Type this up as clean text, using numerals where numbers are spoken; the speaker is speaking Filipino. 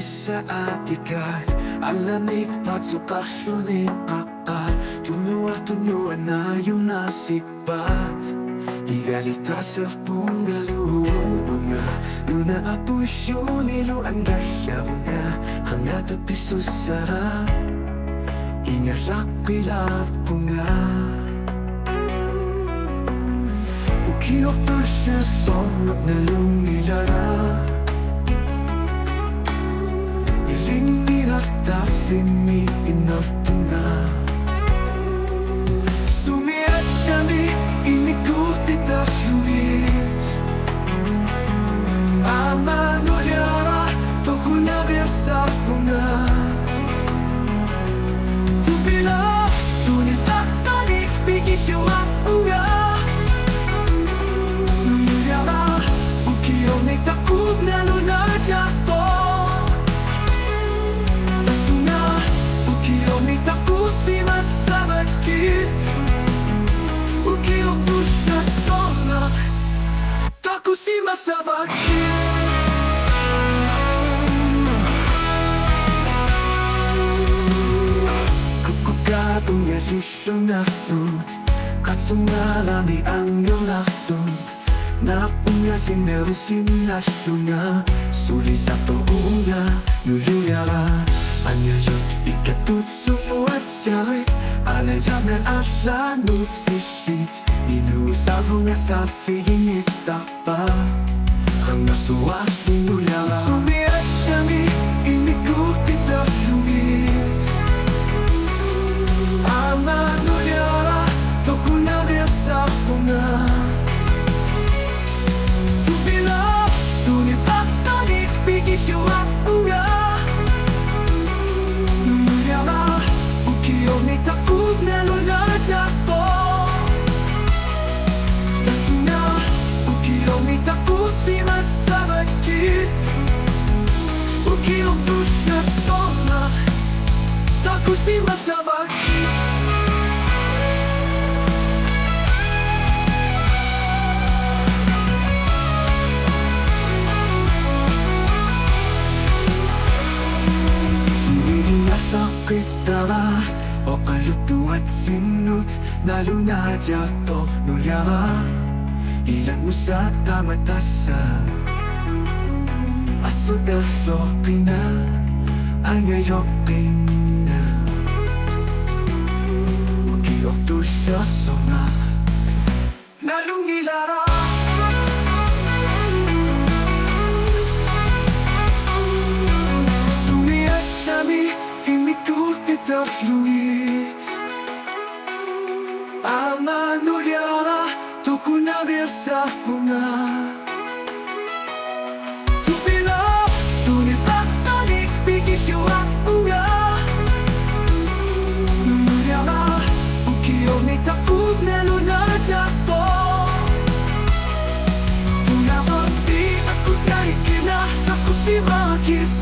sa atikat ang lamig pagsukasyonin akal Tunuan na yung nasipat Igalita sa pungaluunga Nuna apusyo nilo ang gasyaw nga Hangat at piso sarap Ingarak pilapunga Ukiyok to siya sonok na lungilara Iling niratafin mi inartuna Sumirat kami inikuti tafluit Ama nulyara toku na versa punga Tupila tunit at tanik bigis yung apunga Nulyara ukiyo may takug na lunarjato Tasuna ukiyo may takug si masabakit Ukiyo pusha sona Taku si masabakit Kukukatong yasisyo na food Katsungalami ang yolakton Napunga sinerusin na syunga Suli sa toonga Nuluyara Anyayot ikatutsumu at siya'y Alayanan at lanot isit Inuusaw nga sa figingit tapa Ang nasuwat nuluyara Sumirat kami inikuti na flugit Ama nuluyara Toku na versa punga Tupila tunit at tanik bigis yung apunga Nuluyara Ukiyo may takug na lunarjato Tasuna Ukiyo may takug si masabakit Ukiyo pusha sona Taku si masabakit Sakit dara o kaluto at sinut Nalo na jato nulyara Ilan mo sa tamatasan Aso del Filipina Ang ngayopin na Ukiok to siya sona Nalungilara Sumiyat kami Imikuti ta fluit Ama nulyara Toku na versa punga Tupila tunit at tanik bigis yung apunga Nulyara Ukiyo may takug na lunarjato Tunawag di ako tayo kina Taku si Makis